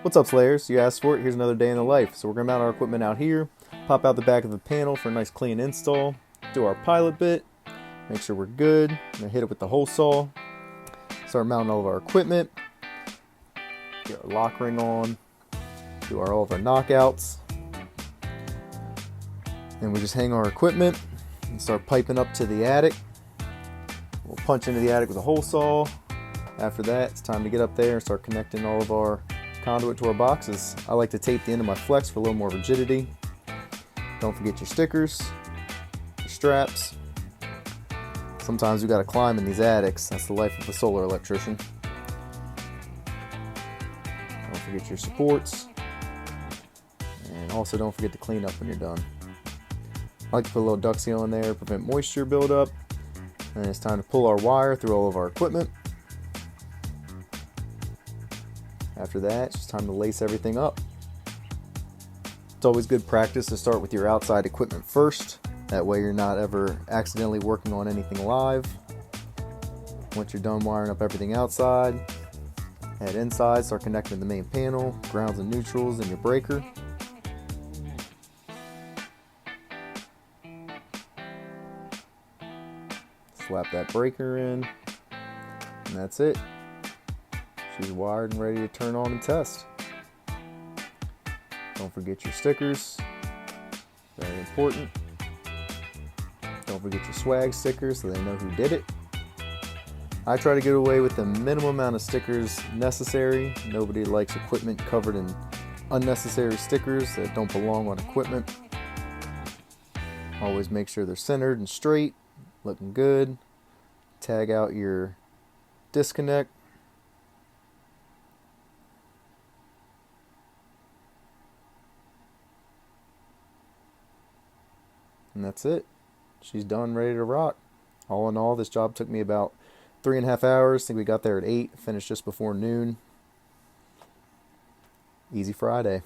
What's up, Slayers? You asked for it. Here's another day in the life. So we're going to mount our equipment out here, pop out the back of the panel for a nice clean install, do our pilot bit, make sure we're good. I'm going to hit it with the hole saw, start mounting all of our equipment, get our lock ring on, do all of our knockouts, and we just hang our equipment and start piping up to the attic. We'll punch into the attic with a hole saw. After that, it's time to get up there and start connecting all of our conduit to our boxes. I like to tape the end of my flex for a little more rigidity. Don't forget your stickers, your straps. Sometimes we got to climb in these attics. That's the life of a solar electrician. Don't forget your supports. And also don't forget to clean up when you're done. I like to put a little duct seal in there to prevent moisture buildup. And it's time to pull our wire through all of our equipment. After that, it's just time to lace everything up. It's always good practice to start with your outside equipment first. That way you're not ever accidentally working on anything live. Once you're done wiring up everything outside, head inside, start connecting the main panel, grounds and neutrals, and your breaker. Slap that breaker in, and that's it. She's wired and ready to turn on and test. Don't forget your stickers, very important. Don't forget your swag stickers so they know who did it. I try to get away with the minimum amount of stickers necessary. Nobody likes equipment covered in unnecessary stickers that don't belong on equipment. Always make sure they're centered and straight, looking good. Tag out your disconnect. And that's it. She's done, ready to rock. All in all, this job took me about 3.5 hours. I think we got there at 8, finished just before noon. Easy Friday.